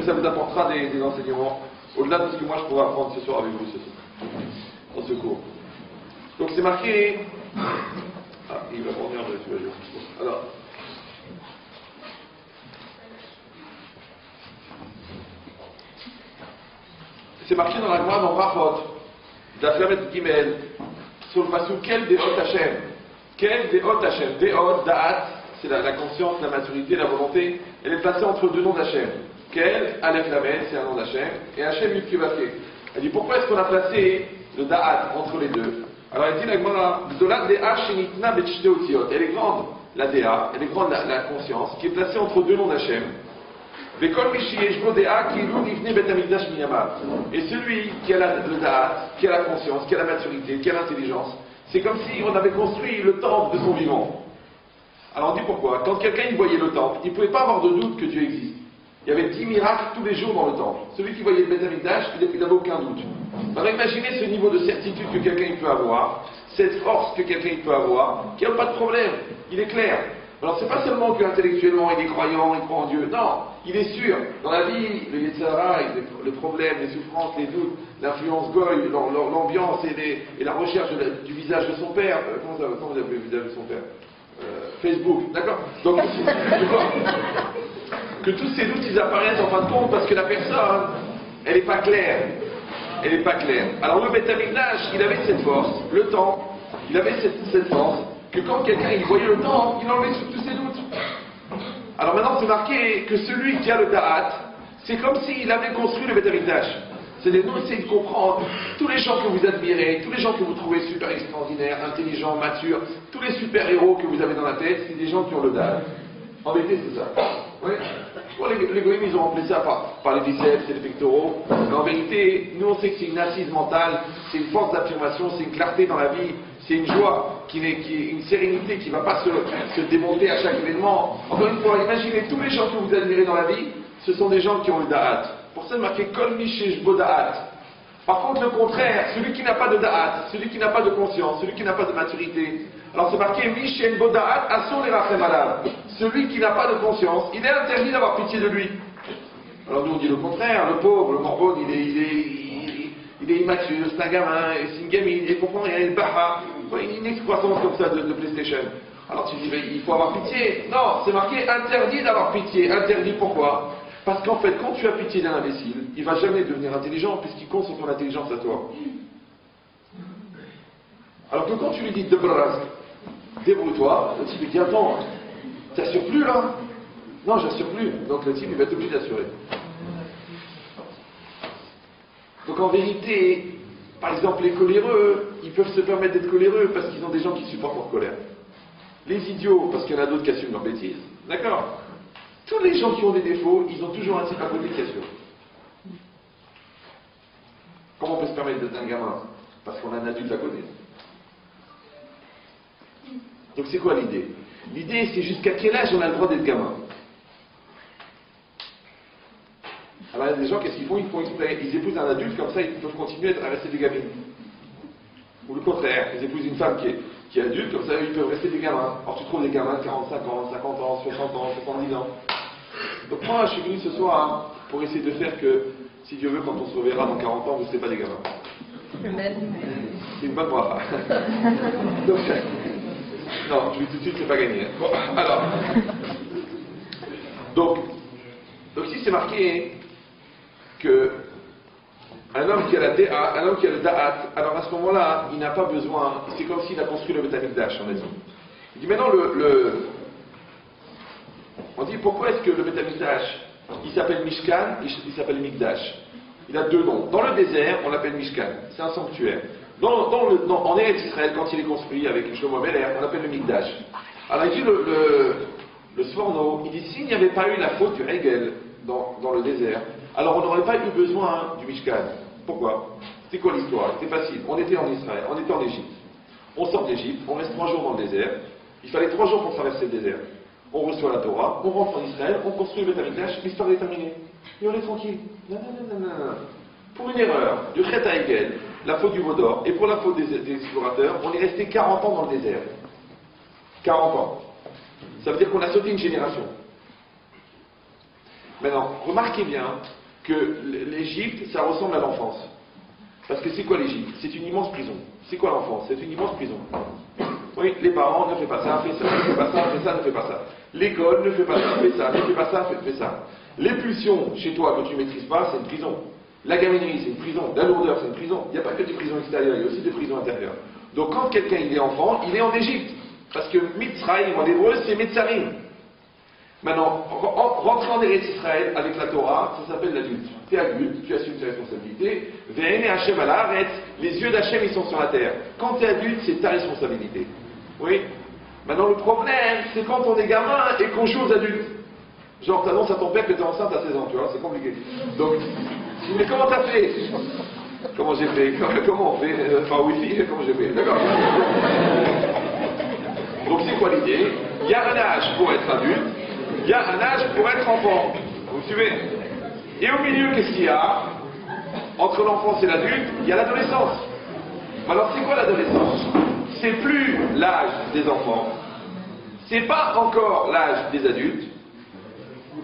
ça vous apportera des enseignements, au-delà de ce que moi je pourrais apprendre ce soir avec vous, dans ce cours. Donc c'est marqué... Ah, il va revenir de tous les jours. Alors... C'est marqué dans la Gemara dans Brachot, d'Aflamet Gimel, sur le passage quel Deot Hashem. Quel Deot Hashem. Deot, Da'at, c'est la conscience, la maturité, la volonté. Elle est placée entre deux noms d'Hachem. Quel, Aleph Lamed, c'est un nom d'Hachem, et Hachem Yudkevake. Elle dit pourquoi est-ce qu'on a placé le Da'at entre les deux? Alors elle dit la Gemara, Gdolat De'a Shenitna Betshte Otiot. Elle est grande, la De'a, elle est grande la conscience, qui est placée entre deux noms d'Hachem. Et celui qui a le da'at, qui a la conscience, qui a la maturité, qui a l'intelligence, c'est comme si on avait construit le temple de son vivant. Alors on dit pourquoi? Quand quelqu'un voyait le temple, il ne pouvait pas avoir de doute que Dieu existe. Il y avait 10 miracles tous les jours dans le temple. Celui qui voyait le Beth Amikdash, il n'avait aucun doute. Alors imaginez ce niveau de certitude que quelqu'un peut avoir, cette force que quelqu'un peut avoir, qui n'a pas de problème, il est clair. Alors c'est pas seulement qu'intellectuellement il est croyant, il croit en Dieu, non, il est sûr. Dans la vie, le Yetzirah, les problèmes, les souffrances, les doutes, l'influence goy, l'ambiance et la recherche du visage de son père, comment vous appelez le visage de son père? Facebook, d'accord? Donc, que tous ces doutes ils apparaissent en fin de compte parce que la personne, elle n'est pas claire. Elle n'est pas claire. Alors le Beth Amikdash, il avait cette force, le temps, il avait cette force, que quand quelqu'un il voyait le temps, il enlevait tous ses doutes. Alors maintenant c'est marqué que celui qui a le Da'at, c'est comme s'il avait construit le Beth Amikdash. C'est-à-dire nous essayons de comprendre tous les gens que vous admirez, tous les gens que vous trouvez super extraordinaires, intelligents, matures, tous les super-héros que vous avez dans la tête, c'est des gens qui ont le Da'at. En vérité c'est ça. Oui. Bon, les goïms ils ont remplacé ça par les biceps et les pectoraux. Mais en vérité, nous on sait que c'est une assise mentale, c'est une force d'affirmation, c'est une clarté dans la vie, c'est une joie, une sérénité qui ne va pas se démonter à chaque événement. Encore une fois, imaginez tous les gens que vous admirez dans la vie, ce sont des gens qui ont le da'at. Pour ça, il marqué Kol Michesh Bo Da'at. Par contre, le contraire, celui qui n'a pas de da'at, celui qui n'a pas de conscience, celui qui n'a pas de maturité, alors c'est marqué Mishen Bo Da'at Asur Lerachem Alav. Celui qui n'a pas de conscience, il est interdit d'avoir pitié de lui. Alors nous on dit le contraire, le pauvre, le morbone, il est immature, c'est un gamin, c'est une gamine, il comprend rien, il baha, une excroissance comme ça de PlayStation. Alors tu dis, mais il faut avoir pitié. Non, c'est marqué interdit d'avoir pitié. Interdit pourquoi? Parce qu'en fait, quand tu as pitié d'un imbécile, il ne va jamais devenir intelligent puisqu'il compte sur ton intelligence à toi. Alors que quand tu lui dis débrouille-toi, le type il dit attends, t'assures plus là? Non, j'assure plus. Donc le type il va être obligé d'assurer. Donc en vérité, par exemple les coléreux, ils peuvent se permettre d'être coléreux parce qu'ils ont des gens qui supportent leur colère. Les idiots, parce qu'il y en a d'autres qui assument leurs bêtises. D'accord? Tous les gens qui ont des défauts, ils ont toujours un type à côté qui assure. Comment on peut se permettre d'être un gamin? Parce qu'on a un adulte à côté. Donc c'est quoi l'idée? L'idée c'est jusqu'à quel âge on a le droit d'être gamin? Alors il y a des gens, qu'est-ce qu'ils font? Ils font exprès. Ils épousent un adulte, comme ça ils peuvent continuer à rester des gamines. Ou le contraire, ils épousent une femme qui est adulte, comme ça ils peuvent rester des gamins. Alors tu trouves des gamins de 45 ans, 50 ans, 60 ans, 70 ans. Donc moi je suis venu ce soir pour essayer de faire que, si Dieu veut, quand on se reverra dans 40 ans, vous ne serez pas des gamins. C'est une bonne bracha. Donc, non, je dis tout de suite, c'est pas gagné. Bon, alors. Donc ici c'est marqué que un homme qui a le da'at, alors à ce moment-là, il n'a pas besoin, c'est comme s'il a construit le Beth Amikdash, on a dit. Il dit maintenant on dit pourquoi est-ce que le Beth Amikdash, il s'appelle Mishkan, il s'appelle Mikdash. Il a deux noms. Dans le désert, on l'appelle Mishkan, c'est un sanctuaire. En Eretz Israël, quand il est construit avec Shlomo Meler, on l'appelle le Mikdash. Alors il dit le Sforno, il dit s'il n'y avait pas eu la faute du Hegel dans le désert, alors on n'aurait pas eu besoin du Mishkan. Pourquoi? C'est quoi l'histoire? C'était facile. On était en Israël, on était en Égypte. On sort d'Égypte, on reste 3 jours dans le désert. Il fallait 3 jours pour traverser le désert. On reçoit la Torah, on rentre en Israël, on construit le Beth Amikdash, l'histoire est terminée. Et on est tranquille. Non. Pour une erreur du Chet Hegel, la faute du Vaudor, et pour la faute des explorateurs, on est resté 40 ans dans le désert. 40 ans. Ça veut dire qu'on a sauté une génération. Maintenant, remarquez bien que l'Égypte, ça ressemble à l'enfance. Parce que c'est quoi l'Égypte? C'est une immense prison. C'est quoi l'enfance? C'est une immense prison. Oui, les parents ne font pas ça, fais ça, ne fais pas ça, fais ça, ne fais pas ça. L'école ne fait pas ça, fais ça, ne fais pas ça, fais ça. Les pulsions chez toi que tu ne maîtrises pas, c'est une prison. La gaminerie, c'est une prison. La lourdeur, c'est une prison. Il n'y a pas que des prisons extérieures, il y a aussi des prisons intérieures. Donc quand quelqu'un il est enfant, il est en Égypte. Parce que Mitzrayim en hébreu, c'est Metzarim. Maintenant, rentrer en Eretz Israël avec la Torah, ça s'appelle l'adulte. Tu es adulte, tu assumes tes responsabilités. Ve'ene Hashem al haaretz, les yeux d'Hachem ils sont sur la terre. Quand tu es adulte, c'est ta responsabilité. Oui. Maintenant, le problème, c'est quand on est gamin et qu'on joue aux adultes. Genre, t'annonces à ton père que tu es enceinte à 16 ans, tu vois, c'est compliqué. Donc, mais comment t'as fait? Comment j'ai fait? Comment on fait? Enfin, Wi-Fi, comment j'ai fait? D'accord. Donc, c'est quoi l'idée? Il y a un âge pour être adulte, il y a un âge pour être enfant. Vous me suivez? Et au milieu, qu'est-ce qu'il y a? Entre l'enfance et l'adulte, il y a l'adolescence. Alors, c'est quoi l'adolescence? C'est plus l'âge des enfants, c'est pas encore l'âge des adultes,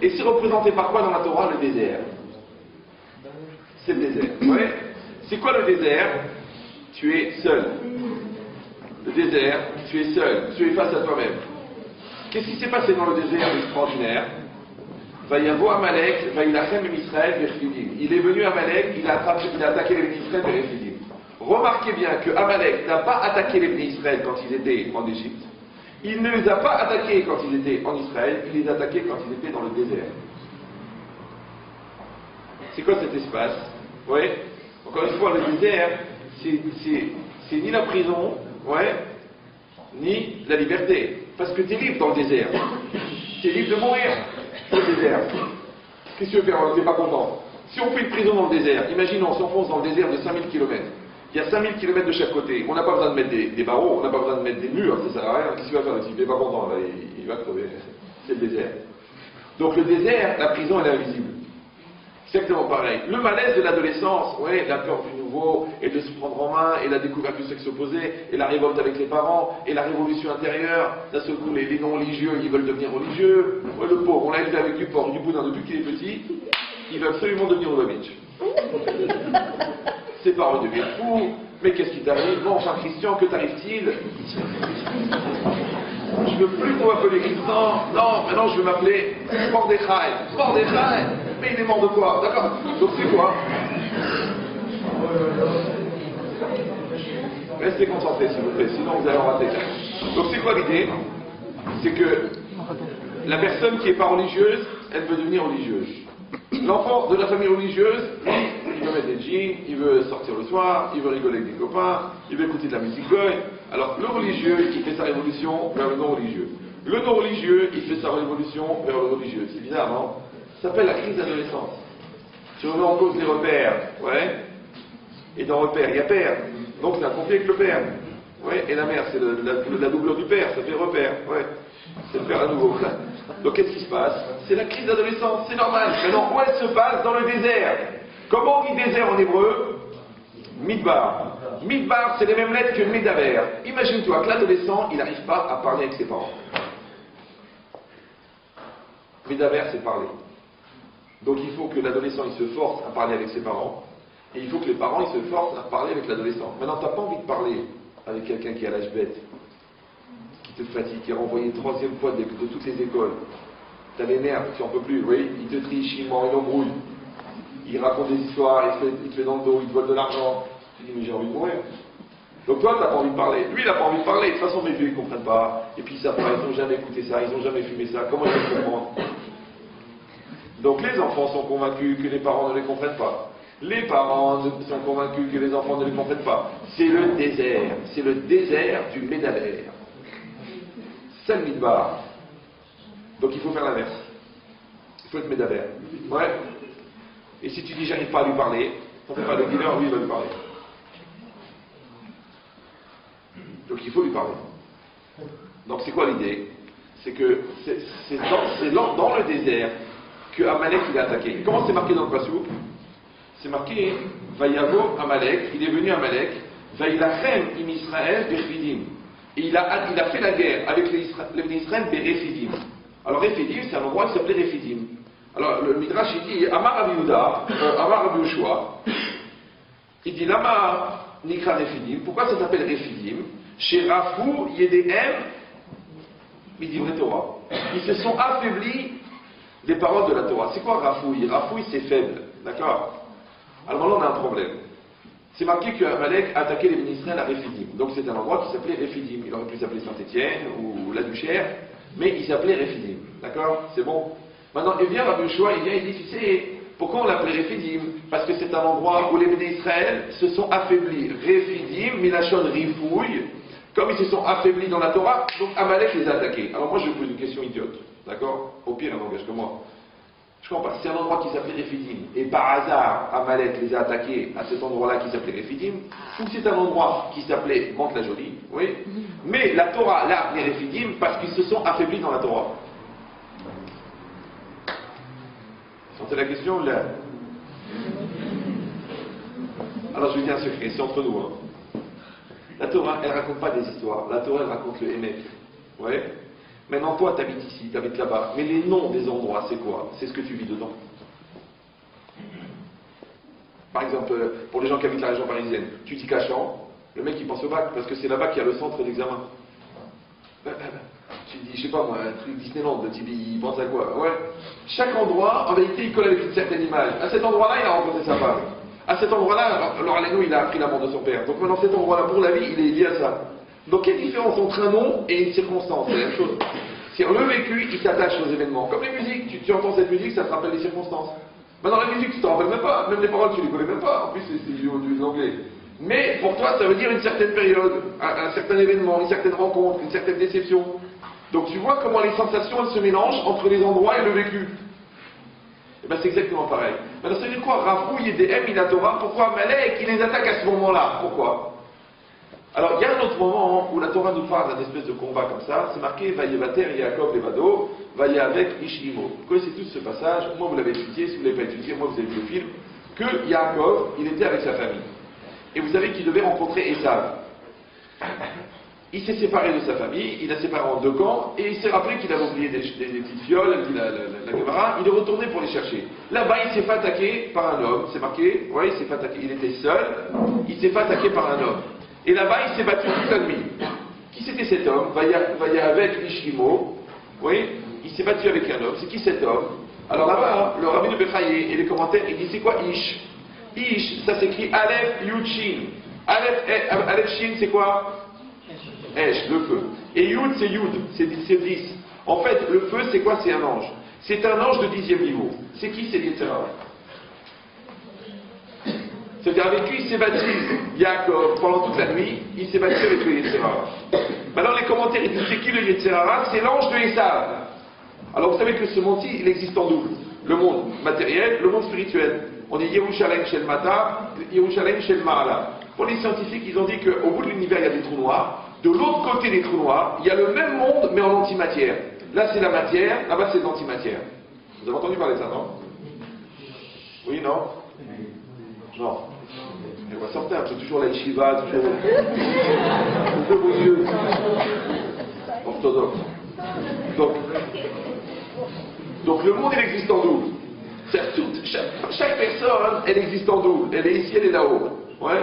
et c'est représenté par quoi dans la Torah? Le désert. C'est le désert. Ouais. C'est quoi le désert? Tu es seul. Le désert, tu es seul, tu es face à toi-même. Qu'est-ce qui s'est passé dans le désert extraordinaire? Vayavo Amalek, Vailachem et Israël Berfidim. Il est venu Amalek, il a attaqué les Israël Berfidim. Remarquez bien que Amalek n'a pas attaqué les Bnei Israël quand ils étaient en Égypte. Il ne les a pas attaqués quand ils étaient en Israël, il les a attaqués quand ils étaient dans le désert. C'est quoi cet espace? Oui. Encore une fois, le désert, c'est ni la prison, ouais, ni la liberté. Parce que tu es libre dans le désert. Tu es libre de mourir au désert. Qu'est-ce que tu veux faire? Tu n'es pas content. Si on fait une prison dans le désert, imaginons, on s'enfonce dans le désert de 5000 km. Il y a 5000 km de chaque côté. On n'a pas besoin de mettre des barreaux, on n'a pas besoin de mettre des murs, ça sert à rien. Qu'est-ce qu'il va faire? Il n'est pas content, là, il va crever. C'est le désert. Donc le désert, la prison, elle est invisible. Exactement pareil. Le malaise de l'adolescence, ouais, la peur du nouveau, et de se prendre en main, et la découverte du sexe opposé, et la révolte avec les parents, et la révolution intérieure. D'un seul coup, les non-religieux, ils veulent devenir religieux. Ouais, le pauvre, on l'a élevé avec du porc, du boudin depuis qu'il est petit, il veut absolument devenir Lubavitch. Ses parents deviennent fous. Mais qu'est-ce qui t'arrive? Bon, enfin, Christian, que t'arrive-t-il? Je veux plus qu'on m'appelle Christian. Non, maintenant je veux m'appeler Mordechai. Mordechai. Mais il est mort de quoi? D'accord. Donc c'est quoi? Restez concentrés s'il vous plaît, sinon vous allez en rater. Donc c'est quoi l'idée? C'est que la personne qui n'est pas religieuse, elle veut devenir religieuse. L'enfant de la famille religieuse, lui, il veut mettre des jeans, il veut sortir le soir, il veut rigoler avec des copains, il veut écouter de la musique goy. Alors le religieux, il fait sa révolution vers le non-religieux. Le non-religieux, il fait sa révolution vers le religieux. C'est bizarre, non? Ça s'appelle la crise d'adolescence. Si on met en cause les repères, ouais, et dans repère, il y a père. Donc c'est un conflit avec le père. Ouais, et la mère, c'est la doublure du père, ça fait repère. Ouais, c'est le père à nouveau. Donc qu'est-ce qui se passe? C'est la crise d'adolescence, c'est normal. Maintenant, où elle se passe? Dans le désert. Comment on dit désert en hébreu? Midbar. Midbar, c'est les mêmes lettres que Medaber. Imagine-toi que l'adolescent, il n'arrive pas à parler avec ses parents. Medaber, c'est parler. Donc il faut que l'adolescent, il se force à parler avec ses parents. Et il faut que les parents, ils se forcent à parler avec l'adolescent. Maintenant, tu n'as pas envie de parler avec quelqu'un qui est à l'âge bête, qui te fatigue, qui est renvoyé une troisième fois de toutes les écoles. Tu as les nerfs, tu n'en peux plus, oui, il te triche, il ment, il embrouille. Il raconte des histoires, il te fait dans le dos, il te vole de l'argent. Tu dis, mais j'ai envie de mourir. Donc toi, tu n'as pas envie de parler. Lui, il n'a pas envie de parler. De toute façon, mes vieux, ils ne comprennent pas. Et puis, ils savent pas, ils n'ont jamais écouté ça, ils n'ont jamais fumé ça. Comment ils vont comprendre? Donc les enfants sont convaincus que les parents ne les comprennent pas. Les parents sont convaincus que les enfants ne les comprennent pas. C'est le désert. C'est le désert du Médabère. C'est le Midbar. Donc il faut faire l'inverse. Il faut être Médabère. Ouais. Et si tu dis j'arrive pas à lui parler, on ne fait pas le dealer, lui il va lui parler. Donc il faut lui parler. Donc c'est quoi l'idée? C'est que c'est dans le désert que Amalek il a attaqué. Comment c'est marqué dans le Passouk? C'est marqué Vayavo Amalek, il est venu Amalek, Vailachem im Israël Berfidim. Et il a fait la guerre avec les Israël Berfidim. Alors Rephidim, c'est un endroit qui s'appelait Rephidim. Alors le Midrash il dit Amar Rabbi Yehuda, Amar Rabbi Yoshua, il dit Lama Nikra Refidim. Pourquoi ça s'appelle Refidim? Chez Rafou Yedehem Midivre Torah. Ils se sont affaiblis des paroles de la Torah. C'est quoi Rafouille? Rafouille c'est faible, d'accord? Alors là on a un problème. C'est marqué qu'Amalek a attaqué les Israël à Refidim. Donc c'est un endroit qui s'appelait Refidim. Il aurait pu s'appeler Saint-Étienne ou la Duchère, mais il s'appelait Refidim. D'accord? C'est bon? Maintenant, il vient Rabbi Yoshua, il vient, il dit, tu sais, pourquoi on l'appelait Refidim? Parce que c'est un endroit où les Béné Israël se sont affaiblis. Refidim, Milachon Rifouille, comme ils se sont affaiblis dans la Torah, donc Amalek les a attaqués. Alors moi je vous pose une question idiote, d'accord? Au pire, un langage que moi. Je comprends pas. C'est un endroit qui s'appelait Refidim, et par hasard, Amalek les a attaqués à cet endroit-là qui s'appelait Refidim, ou c'est un endroit qui s'appelait Mantes-la-Jolie, oui? Mais la Torah l'a appelé Refidim parce qu'ils se sont affaiblis dans la Torah. Sentez la question là. Alors je vous dis un secret, c'est entre nous. Hein. La Torah, elle raconte pas des histoires. La Torah, elle raconte le Hémet. Ouais. Maintenant, toi, tu habites ici, tu habites là-bas. Mais les noms des endroits, c'est quoi? C'est ce que tu vis dedans. Par exemple, pour les gens qui habitent la région parisienne, tu dis Cachan, le mec il pense au bac, parce que c'est là-bas qu'il y a le centre d'examen. Tu dis, je sais pas moi, un truc Disneyland, tu dis, il pense à quoi? Ouais. Chaque endroit, en vérité, il colle avec une certaine image. À cet endroit-là, il a rencontré sa femme. À cet endroit-là, alors Aleno, il a appris l'amour de son père. Donc maintenant, cet endroit-là, pour la vie, il est lié à ça. Donc, quelle différence entre un nom et une circonstance? C'est la même chose. Si le vécu, il s'attache aux événements. Comme les musiques, tu entends cette musique, ça te rappelle les circonstances. Maintenant, la musique, tu t'en rappelles même pas. Même les paroles, tu les connais même pas. En plus, c'est du anglais. Mais pour toi, ça veut dire une certaine période, un certain événement, une certaine rencontre, une certaine déception. Donc tu vois comment les sensations elles se mélangent entre les endroits et le vécu. Et bien c'est exactement pareil. Maintenant ça veut dire quoi? Rafouille et Dehem, il a Torah. Pourquoi Amalek il les attaque à ce moment-là? Pourquoi? Alors il y a un autre moment où la Torah nous parle d'un espèce de combat comme ça. C'est marqué Vayevater Yaakov Levado, Vaye avec Ishimo. Vous connaissez tous ce passage. Moi vous l'avez étudié, si vous ne l'avez pas étudié, moi vous avez vu le film. Que Yaakov, il était avec sa famille. Et vous savez qu'il devait rencontrer Esav. Il s'est séparé de sa famille, il a séparé en deux camps, et il s'est rappelé qu'il avait oublié des petites fioles, dit la Gemara, il est retourné pour les chercher. Là-bas, il s'est fait attaquer par un homme, c'est marqué, ouais, il s'est fait attaquer, il était seul, il s'est fait attaquer par un homme. Et là-bas, il s'est battu toute la nuit. Qui c'était cet homme? Vaille avec Ishimo, oui, il s'est battu avec un homme, c'est qui cet homme? Alors là-bas, le rabbi de Bechaye et les commentaires, il dit c'est quoi Ish? Ish, ça s'écrit Aleph Yud Shin. Aleph Shin, c'est quoi? Esh, le feu. Et Yud, c'est Yud, c'est 10. En fait, le feu, c'est quoi? C'est un ange. C'est un ange de 10e niveau. C'est qui? C'est Yetzirah. C'est-à-dire, avec lui, il s'est battu, Yaakov, pendant toute la nuit, il s'est battu avec le Yetzirah. Maintenant, les commentaires, ils disent c'est qui le Yetzirah? C'est l'ange de Esav. Alors, vous savez que ce monde-ci, il existe en double. Le monde matériel, le monde spirituel. On dit Yerushalayim Shel Mata, Yerushalayim Shel Ma'ala. Pour les scientifiques, ils ont dit qu'au bout de l'univers, il y a des trous noirs. De l'autre côté des trous noirs, il y a le même monde, mais en antimatière. Là, c'est la matière, là-bas, c'est l'antimatière. Vous avez entendu parler de ça, non? Oui, non? Non. Et on va sortir, c'est toujours la yeshiva, toujours... de vos yeux. Orthodoxe. Donc, le monde, il existe en double. Chaque personne, elle existe en double. Elle est ici, elle est là-haut. Ouais.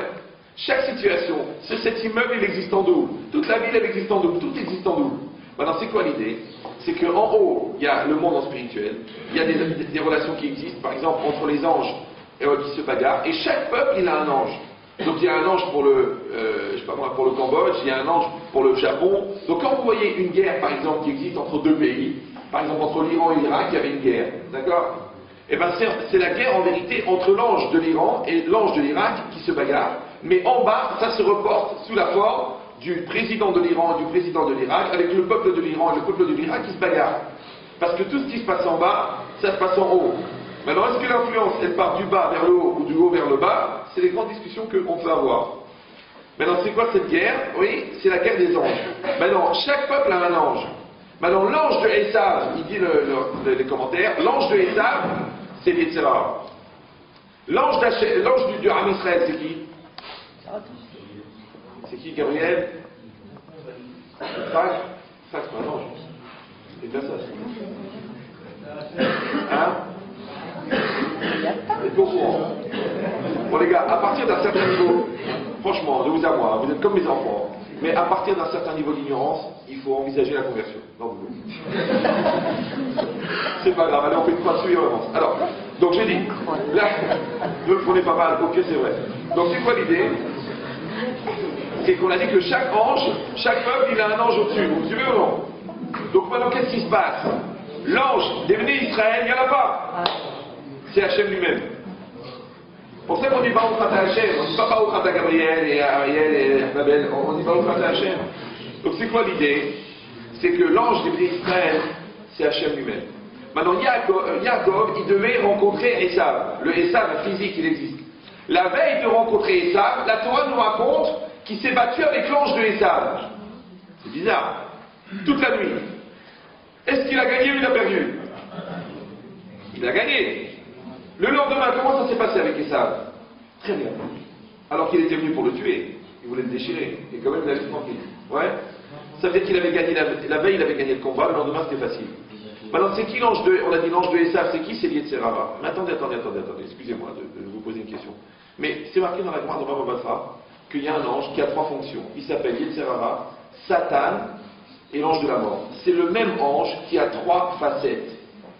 Chaque situation, cet immeuble, il existe en double. Toute la ville, elle existe en double. Tout existe en double. Maintenant, c'est quoi l'idée? C'est qu'en haut, il y a le monde en spirituel. Il y a des relations qui existent, par exemple, entre les anges qui se bagarrent. Et chaque peuple, il a un ange. Donc, il y a un ange pour je sais pas moi, pour le Cambodge, il y a un ange pour le Japon. Donc, quand vous voyez une guerre, par exemple, qui existe entre deux pays, par exemple, entre l'Iran et l'Irak, il y avait une guerre. D'accord? Eh bien, c'est la guerre, en vérité, entre l'ange de l'Iran et l'ange de l'Irak qui se bagarrent. Mais en bas, ça se reporte sous la forme du président de l'Iran et du président de l'Irak, avec le peuple de l'Iran et le peuple de l'Irak qui se bagarrent. Parce que tout ce qui se passe en bas, ça se passe en haut. Maintenant, est-ce que l'influence, elle part du bas vers le haut ou du haut vers le bas? C'est les grandes discussions qu'on peut avoir. Maintenant, c'est quoi cette guerre? Oui, c'est la guerre des anges. Maintenant, chaque peuple a un ange. Maintenant, l'ange de Esav, il dit les commentaires, l'ange de Esav, c'est Yetzirah. L'ange du Ham Israël, c'est qui? C'est qui, Gabriel? Fag? Fag, c'est pas un ange. C'est bien ça. Hein? Vous êtes au courant? Bon les gars, à partir d'un certain niveau, franchement, de vous à moi, vous êtes comme mes enfants, mais à partir d'un certain niveau d'ignorance, il faut envisager la conversion. Non, c'est pas grave, allez, on fait une phrase dessus et on avance. Alors, donc j'ai dit, là, ne le prenez pas mal, ok, c'est vrai. Donc c'est quoi l'idée? C'est qu'on a dit que chaque ange, chaque peuple, il a un ange au-dessus. Vous me suivez ou non? Donc maintenant, qu'est-ce qui se passe? L'ange devenu Israël, il n'y en a pas. C'est Hachem lui-même. Pour ça qu'on dit pas au Khata Hachem, on ne dit pas au Khata Gabriel et Ariel et Babel, on dit pas au Khata Hachem. Donc c'est quoi l'idée? C'est que l'ange devenu Israël, c'est Hachem lui-même. Maintenant, Yaakov, il devait rencontrer Esav. Le Esav physique, il existe. La veille de rencontrer Esav, la Torah nous raconte qu'il s'est battu avec l'ange de Esav. C'est bizarre. Toute la nuit. Est-ce qu'il a gagné ou il a perdu? Il a gagné. Le lendemain, comment ça s'est passé avec Esav? Très bien. Alors qu'il était venu pour le tuer. Il voulait le déchirer. Et quand même, il a laissé tranquille. Ouais. Ça veut dire qu'il avait gagné la veille, il avait gagné le combat. Le lendemain, c'était facile. Maintenant, c'est qui l'ange de... On a dit l'ange de Esav, c'est qui? C'est Yetzerara. Mais attendez, excusez-moi de vous poser une question. Mais c'est marqué dans la Gemara de Baba Batra qu'il y a un ange qui a trois fonctions. Il s'appelle Yetzerara, Satan et l'ange de la mort. C'est le même ange qui a trois facettes,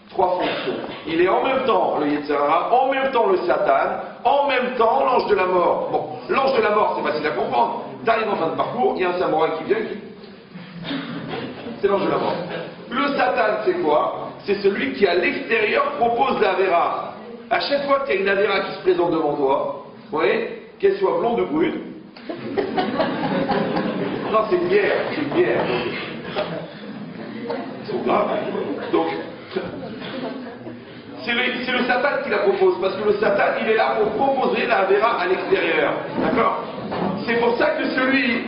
trois fonctions. Il est en même temps le Yetzerara, en même temps le Satan, en même temps l'ange de la mort. Bon, l'ange de la mort, c'est facile à comprendre. T'arrives en fin de parcours, il y a un samouraï qui vient, c'est l'ange de la mort. Le Satan, c'est quoi? C'est celui qui, à l'extérieur, propose la Avera. À chaque fois qu'il y a une Avera qui se présente devant toi, vous voyez, qu'elle soit blonde ou brune, non, c'est une bière, Ils sont graves. Donc, c'est le Satan qui la propose, parce que le Satan, il est là pour proposer la Avera à l'extérieur. D'accord? C'est pour ça que celui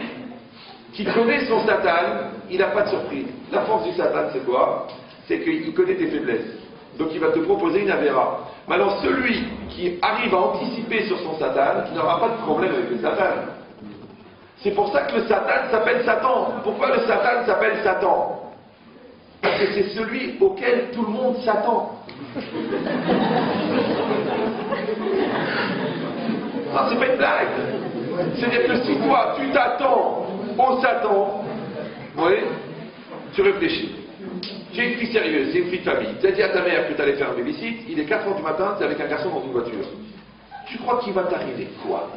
qui connaît son Satan, il n'a pas de surprise. La force du Satan, c'est quoi? C'est qu'il connaît tes faiblesses. Donc il va te proposer une Avera. Maintenant, celui qui arrive à anticiper sur son Satan, il n'aura pas de problème avec le Satan. C'est pour ça que le Satan s'appelle Satan. Pourquoi le Satan s'appelle Satan? Parce que c'est celui auquel tout le monde s'attend. Non, c'est pas une blague. C'est-à-dire que si toi, tu t'attends au Satan, vous voyez, tu réfléchis. J'ai une fille sérieuse, c'est une fille de famille. Tu as dit à ta mère que tu allais faire un babysit, il est 4 h du matin, tu es avec un garçon dans une voiture. Tu crois qu'il va t'arriver quoi?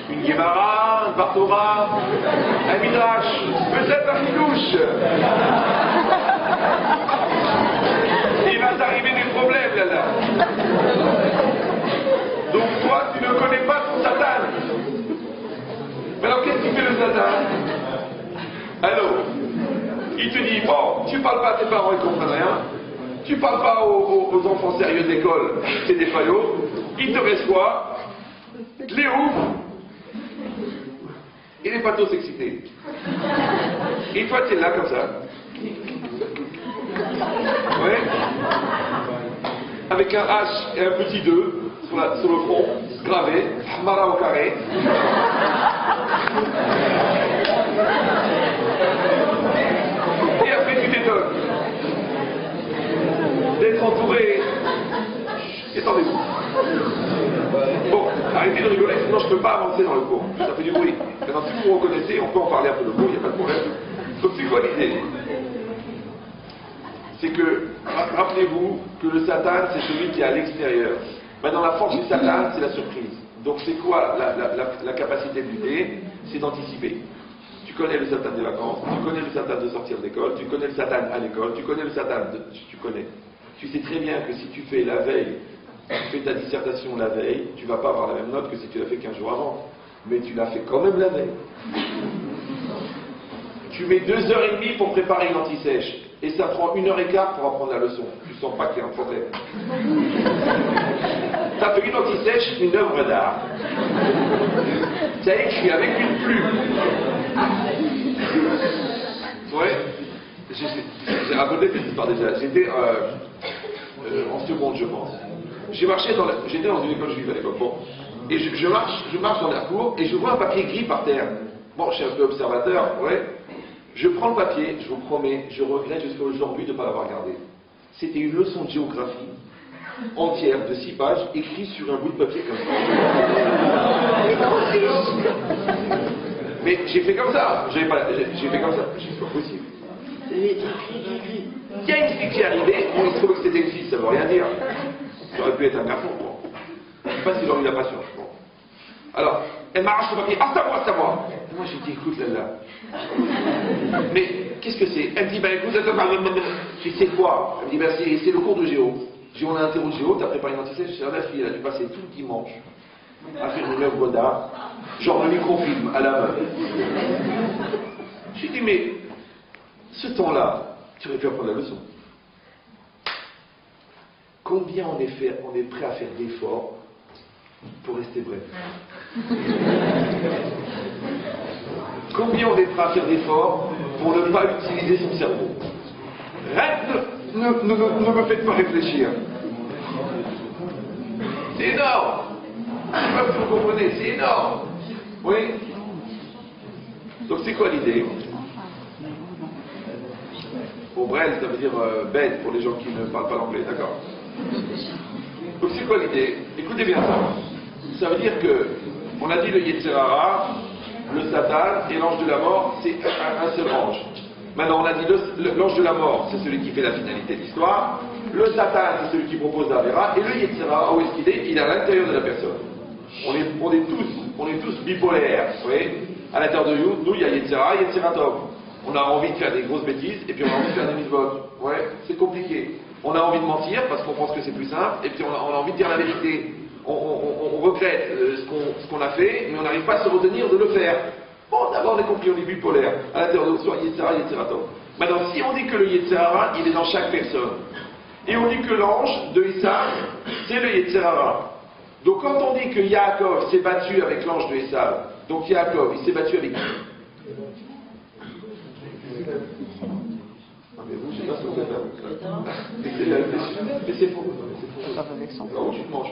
Une Guémara, un Bartora, un Midrash, peut-être un Fidouche. Il va t'arriver des problèmes là. Donc toi, tu ne connais pas ton Satan. Mais alors qu'est-ce qu'il fait le Satan? Alors, il te dit, bon, tu parles pas à tes parents, ils comprennent rien. Tu parles pas aux enfants sérieux d'école, c'est des faillots. Il te reste quoi? Les ouvre. Et les patos excités. Et toi, tu es là comme ça. Ouais. Avec un H et un petit 2 sur le front, gravé, Mara au carré. Et après, tu t'étonnes d'être entouré. Détendez-vous. Bon, arrêtez de rigoler, sinon je ne peux pas avancer dans le cours. Ça fait du bruit. Maintenant, si vous reconnaissez, on peut en parler un peu de cours, il n'y a pas de problème. Donc, c'est quoi l'idée? C'est que, rappelez-vous que le Satan, c'est celui qui est à l'extérieur. Maintenant, la force du Satan, c'est la surprise. Donc, c'est quoi la capacité de lutter? C'est d'anticiper. Tu connais le Satan des vacances, tu connais le Satan de sortir d'école, tu connais le Satan à l'école, tu connais le Satan tu connais. Tu sais très bien que si tu fais la veille, tu fais ta dissertation la veille, tu ne vas pas avoir la même note que si tu l'as fait 15 jours avant. Mais tu l'as fait quand même la veille. Tu mets 2h30 pour préparer une anti-sèche. Et ça prend 1h15 pour apprendre la leçon. Tu ne sens pas qu'il y a un problème. Tu as fait une anti-sèche, une œuvre d'art. Tu as écrit avec une plume. Ouais. J'ai raconté cette histoire déjà. J'étais en seconde, je pense. J'étais dans une école juive à l'époque. Bon. Et je marche dans la cour et je vois un papier gris par terre. Bon, je suis un peu observateur, ouais. Je prends le papier, je vous promets, je regrette jusqu'à aujourd'hui de ne pas l'avoir gardé. C'était une leçon de géographie entière de 6 pages, écrite sur un bout de papier comme ça. Mais j'ai fait comme ça. J'ai fait comme ça. C'est pas possible. Il y a une fille qui est arrivée, bon, il se trouve que c'était une fille, ça veut rien dire. Ça aurait pu être un garçon, bon. Je ne sais pas si j'aurais eu la patience. Bon. Alors, elle m'arrache le papier. Ah, c'est à moi, c'est à moi. Et moi, j'ai dit, écoute, là. Mais, qu'est-ce que c'est? Elle me dit, ben écoute, je dis, c'est quoi? Elle me dit, ben c'est le cours de géo. J'ai on a un terreau de géo, t'as préparé une anticipation, je dis, la fille, elle a dû passer tout le dimanche à faire une œuvre d'art, genre le microfilm à la main. J'ai dit, mais, ce temps-là, tu aurais pu apprendre la leçon. Combien on est prêt à faire d'efforts pour rester bref? Combien on est prêt à faire d'efforts pour ne pas utiliser son cerveau? Ne me faites pas réfléchir. C'est énorme. Je ne sais pas si vous comprenez, c'est énorme. Oui. Donc c'est quoi l'idée? Pour Brel, ça veut dire bête pour les gens qui ne parlent pas l'anglais, d'accord? Donc c'est quoi l'idée? Écoutez bien ça. Ça veut dire que, on a dit le Yetzer Hara, le Satan et l'ange de la mort, c'est un seul ange. Maintenant, on a dit l'ange de la mort, c'est celui qui fait la finalité de l'histoire. Le Satan, c'est celui qui propose la Vera. Et le Yetzer Hara, où est-ce qu'il est? Il est à l'intérieur de la personne. On est tous bipolaires. Vous voyez? À l'intérieur de nous, il y a Yetzer Hara, Yetzer Tov. On a envie de faire des grosses bêtises, et puis on a envie de faire des mitzvot. Ouais, c'est compliqué. On a envie de mentir, parce qu'on pense que c'est plus simple, et puis on a envie de dire la vérité. On regrette ce qu'on a fait, mais on n'arrive pas à se retenir de le faire. Bon, d'abord, on est compris, on est bipolaire. À l'intérieur de nous, soit Yetzer Hara, Yetzer Tov. Maintenant, si on dit que le Yetzer Hara, il est dans chaque personne, et on dit que l'ange de Esav, c'est le Yetzer Hara. Donc quand on dit que Yaakov s'est battu avec l'ange de Esav, donc Yaakov, il s'est battu avec qui? Mais vous, je sais pas ce que vous faites là. Mais c'est faux. Non, tu te manges,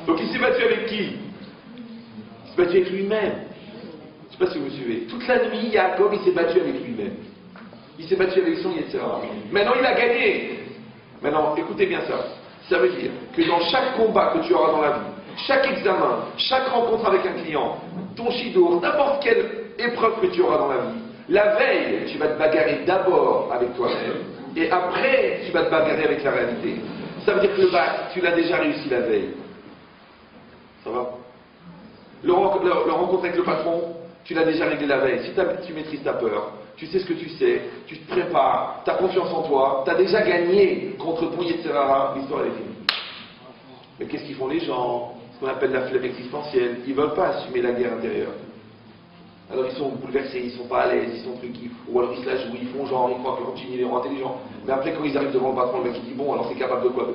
donc il s'est battu avec qui? Il s'est battu avec lui-même. Je ne sais pas si vous me suivez. Toute la nuit, Yaakov, il s'est battu avec lui-même. Il s'est battu avec son Yetzer Hara. Maintenant, il a gagné. Maintenant, écoutez bien ça. Ça veut dire que dans chaque combat que tu auras dans la vie, chaque examen, chaque rencontre avec un client, ton shidour, n'importe quelle épreuve que tu auras dans la vie, la veille, tu vas te bagarrer d'abord avec toi-même, et après, tu vas te bagarrer avec la réalité. Ça veut dire que le bac, tu l'as déjà réussi la veille. Ça va? Le rencontre avec le patron, tu l'as déjà réglé la veille. Si tu maîtrises ta peur, tu sais ce que tu sais, tu te prépares, tu as confiance en toi, tu as déjà gagné contre ton Yetzer Hara, l'histoire est finie. Mais qu'est-ce qu'ils font les gens? Ce qu'on appelle la flemme existentielle. Ils ne veulent pas assumer la guerre intérieure. Alors ils sont bouleversés, ils ne sont pas à l'aise, ils sont truqués, ou alors ils se la jouent, ils font genre, ils croient que continuent, ils sont intelligents. Mais après quand ils arrivent devant le patron, le mec il dit bon, alors c'est capable de quoi?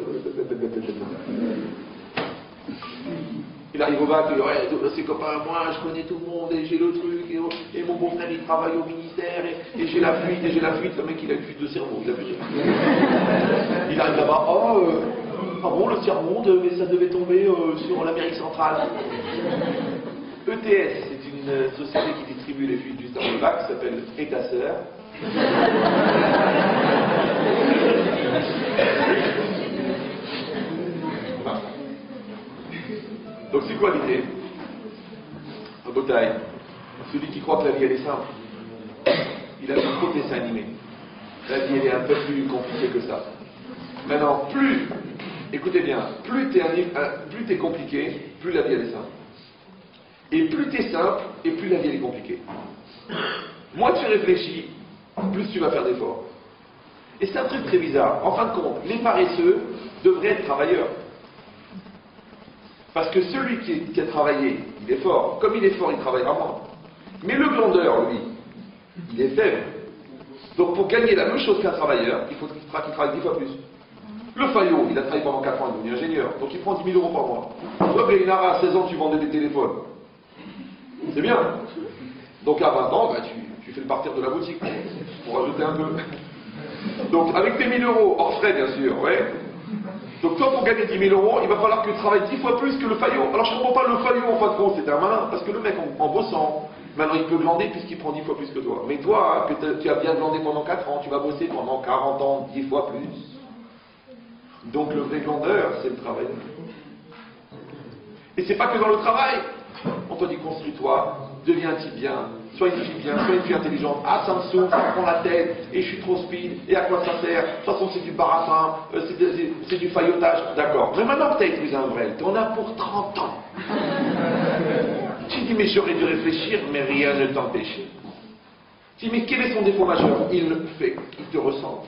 Il arrive au bac, ouais, ses copains, moi je connais tout le monde, et j'ai le truc, et mon beau-frère il travaille au ministère, et j'ai la fuite, le mec il a une fuite de cerveau, il a plus de... Il arrive là-bas, ah bon, le tiers-monde, mais ça devait tomber sur l'Amérique centrale. ETS, c'est une société qui distribue les fuites juste avant le bac, qui s'appelle Et ta sœur. Donc c'est quoi l'idée? Un beau taille. Celui qui croit que la vie elle est simple, il a vu trop de dessins animés. La vie elle est un peu plus compliquée que ça. Maintenant, écoutez bien, plus t'es compliqué, plus la vie elle est simple. Et plus t'es simple, et plus la vie elle est compliquée. Moins tu réfléchis, plus tu vas faire d'efforts. Et c'est un truc très bizarre. En fin de compte, les paresseux devraient être travailleurs. Parce que celui qui a travaillé, il est fort. Comme il est fort, il travaillera moins. Mais le glandeur, lui, il est faible. Donc pour gagner la même chose qu'un travailleur, il faut qu'il travaille 10 fois plus. Le faillot, il a travaillé pendant 4 ans, il est devenu ingénieur. Donc il prend 10 000 € par mois. Toi, Bélinara, à 16 ans, tu vendais des téléphones. C'est bien. Donc à 20 ans, bah, tu fais le parterre de la boutique. Pour rajouter un peu. Donc avec tes 1 000 € hors frais, bien sûr, ouais. Donc toi, pour gagner 10 000 €, il va falloir que tu travailles 10 fois plus que le faillot. Alors je ne comprends pas le faillot en fin de compte, c'est un malin, parce que le mec, en bossant, Maintenant, il peut glander puisqu'il prend 10 fois plus que toi. Mais toi, que tu as bien glandé pendant 4 ans, tu vas bosser pendant 40 ans, 10 fois plus. Donc le vrai glandeur, c'est le travail. Et c'est pas que dans le travail. On te dit construis-toi, deviens un type bien, sois une fille bien, sois une fille intelligente. Ah, ça me saoule, ça me prend la tête, et je suis trop speed, et à quoi ça sert? De toute façon, c'est du paraffin, c'est du faillotage. D'accord. Mais maintenant que tu as épousé un vrai, tu en as pour 30 ans. Tu dis, mais j'aurais dû réfléchir, mais rien ne t'empêchait. Tu dis, mais quel est son défaut majeur? Il le fait, il te ressemble.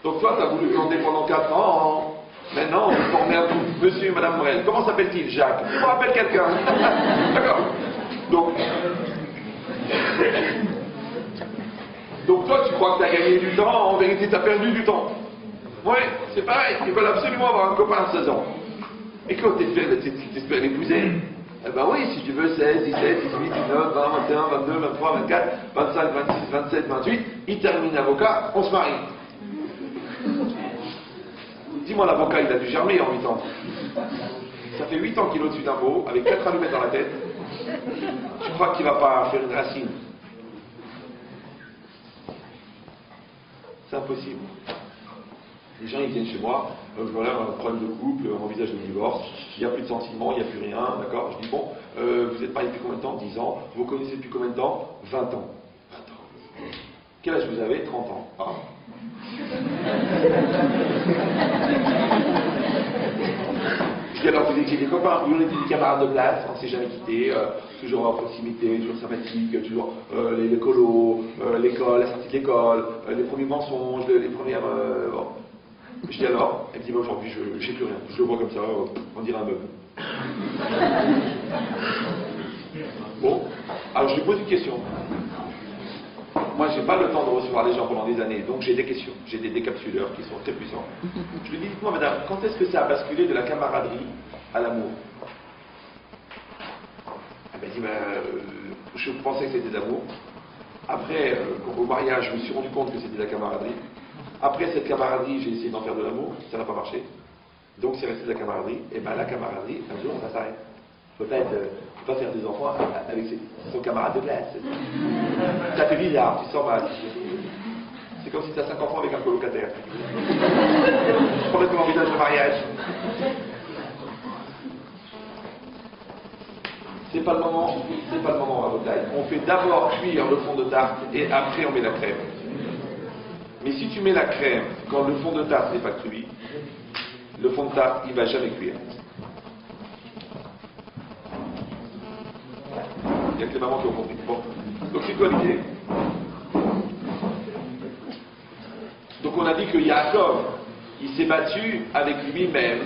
Donc toi, tu as voulu glander pendant 4 ans. Maintenant, vous formez un couple, monsieur et madame Morel. Comment s'appelle-t-il? Jacques. Il me rappelle quelqu'un. D'accord. Donc toi, tu crois que tu as gagné du temps, en vérité, tu as perdu du temps. Oui, c'est pareil. Ils veulent absolument avoir un copain à 16 ans. Et quand tu espères l'épouser, eh ben oui, si tu veux 16, 17, 18, 19, 20, 21, 22, 23, 24, 25, 26, 27, 28, il termine avocat, on se marie. Dis-moi, l'avocat, il a dû germer en 8 ans. Ça fait 8 ans qu'il est au-dessus d'un pot, avec 4 allumettes dans la tête. Tu crois qu'il ne va pas faire une racine? C'est impossible. Les gens, ils viennent chez moi, voilà, un problème de couple, on envisage le divorce, il n'y a plus de sentiments, il n'y a plus rien, d'accord? Je dis, bon, vous êtes mariés depuis combien de temps? 10 ans. Vous vous connaissez depuis combien de temps? 20 ans. 20 ans. Quel âge vous avez? 30 ans. Ah. Je dis, alors vous étiez des copains, vous étiez des camarades de classe, on ne s'est jamais quittés, toujours en proximité, toujours sympathique, toujours les colos, l'école, la sortie de l'école, les premiers mensonges, les premières... Bon. Je dis alors, elle me dit, bah, aujourd'hui je n'ai plus rien, je le vois comme ça, on dirait un meuble. Bon, alors je lui pose une question. Moi, je n'ai pas le temps de recevoir les gens pendant des années, donc j'ai des questions. J'ai des décapsuleurs qui sont très puissants. Je lui dis, dites-moi madame, quand est-ce que ça a basculé de la camaraderie à l'amour? Elle m'a dit, je pensais que c'était de l'amour. Après, au mariage, je me suis rendu compte que c'était de la camaraderie. Après cette camaraderie, j'ai essayé d'en faire de l'amour, ça n'a pas marché. Donc c'est resté de la camaraderie. Et bien la camaraderie, un jour, ça s'arrête. Peut-être pas faire des enfants avec son camarade de classe. Ça fait bizarre, tu sens mal. C'est comme si tu as 5 enfants avec un colocataire. Complètement envisage le mariage. C'est pas le moment à votre taille. On fait d'abord cuire le fond de tarte et après on met la crème. Mais si tu mets la crème quand le fond de tarte n'est pas cuit, le fond de tarte il ne va jamais cuire. Il n'y a que les mamans qui ont compris. Bon. Donc c'est quoi l'idée? Donc on a dit que Yaakov, il s'est battu avec lui-même,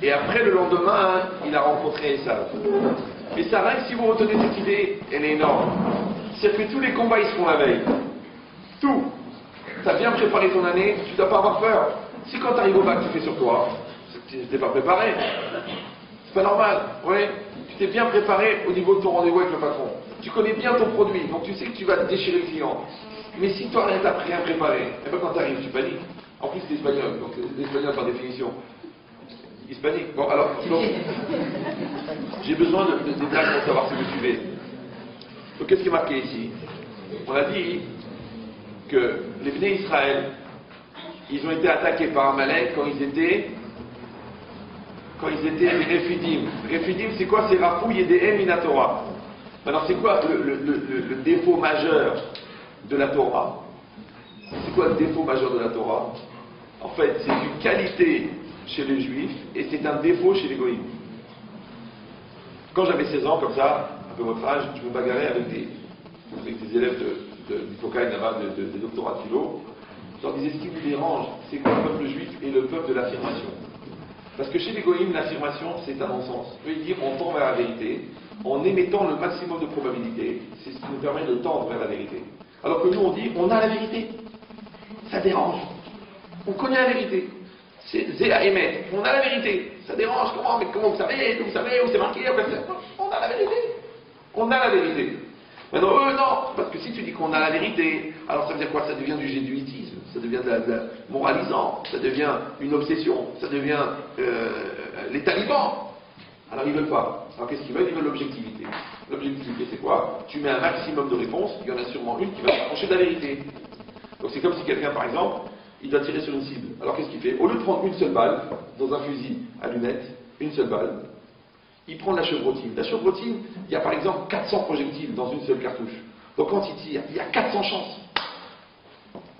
et après le lendemain, il a rencontré Esav. Mais ça reste, si vous retenez cette idée, elle est énorme. C'est-à-dire que tous les combats, ils se font la veille. Tout. Tu as bien préparé ton année, tu ne dois pas avoir peur. Si quand tu arrives au bac, tu fais sur toi, tu n'es pas préparé. C'est pas normal, oui. Tu t'es bien préparé au niveau de ton rendez-vous avec le patron. Tu connais bien ton produit, donc tu sais que tu vas déchirer le client. Mais si toi, rien t'as rien préparé, et bien quand tu arrives, tu paniques. En plus, c'est espagnol, donc l'espagnol par définition. Hispanique. Bon, alors, donc, j'ai besoin de détails pour savoir si vous suivez. Donc, qu'est-ce qui est marqué ici? On a dit que les Bnei Israël, ils ont été attaqués par Amalek quand ils étaient des Refidim. Refidim, c'est quoi? C'est Rafouille et des Emina Torah. Alors, c'est quoi le défaut majeur de la Torah? C'est quoi le défaut majeur de la Torah? En fait, c'est une qualité chez les Juifs et c'est un défaut chez les Goïms. Quand j'avais 16 ans, comme ça, un peu votre âge, je me bagarrais avec des élèves du Fokai, des doctorats de philo. Je leur disais, ce qui vous dérange, c'est que le peuple juif est le peuple de l'affirmation. Parce que chez les Goïms, l'affirmation, c'est un non-sens. Eux, ils disent, on tend vers la vérité, en émettant le maximum de probabilités. C'est ce qui nous permet de tendre vers la vérité. Alors que nous, on dit, on a la vérité. Ça dérange. On connaît la vérité. C'est Zéa Emet. On a la vérité. Ça dérange. Comment? Mais comment vous savez? Où c'est marqué? On a la vérité. On a la vérité. Maintenant, eux, non. Parce que si tu dis qu'on a la vérité, alors ça veut dire quoi? Ça devient du jésuitisme. Ça devient de la moralisant. Ça devient une obsession. Ça devient les talibans. Alors ils veulent pas. Alors qu'est-ce qu'ils veulent? Ils veulent l'objectivité. L'objectivité c'est quoi? Tu mets un maximum de réponses, il y en a sûrement une qui va s'approcher de la vérité. Donc c'est comme si quelqu'un par exemple, il doit tirer sur une cible. Alors qu'est-ce qu'il fait? Au lieu de prendre une seule balle dans un fusil à lunettes, une seule balle, il prend de la chevrotine. La chevrotine, il y a par exemple 400 projectiles dans une seule cartouche. Donc quand il tire, il y a 400 chances.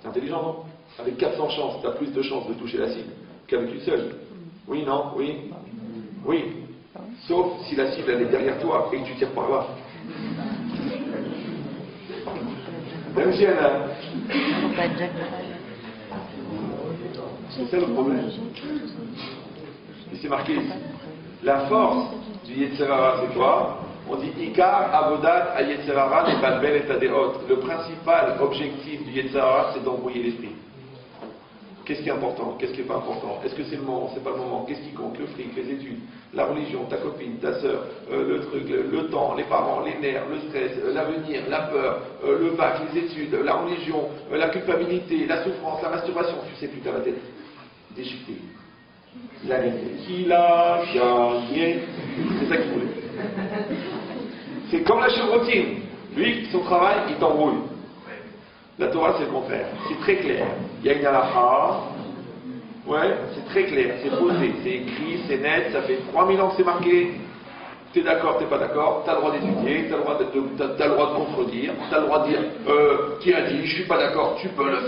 C'est intelligent, non? Avec 400 chances, tu as plus de chances de toucher la cible qu'avec une seule. Oui, non? Oui? Oui. Sauf si la cible elle est derrière toi et que tu tires par là. Même si elle a... C'est ça le problème. Et c'est marqué ici. La force du Yetzirara, c'est quoi? On dit Ikar, Avodat, à Yetzirara, et Balbel et Tadeot. Le principal objectif du Yetzirara, c'est d'embrouiller l'esprit. Qu'est-ce qui est important? Qu'est-ce qui n'est pas important? Est-ce que c'est le moment? C'est pas le moment? Qu'est-ce qui compte? Le fric, les études, la religion, ta copine, ta sœur, le truc, le temps, les parents, les nerfs, le stress, l'avenir, la peur, le bac, les études, la religion, la culpabilité, la souffrance, la masturbation. Tu sais plus, t'as la tête déchiquetée. Il a gagné. Il a gagné. C'est ça qu'il voulait. C'est comme la chevrotine. Lui, son travail, il t'embrouille. La Torah, c'est le contraire. C'est très clair. Il y a une halakha. Ouais, c'est très clair. C'est posé, c'est écrit, c'est net. Ça fait 3000 ans que c'est marqué. T'es d'accord, t'es pas d'accord. T'as le droit d'étudier, t'as le droit de contredire, t'as le droit de dire qui a dit, je suis pas d'accord. Tu peux le faire.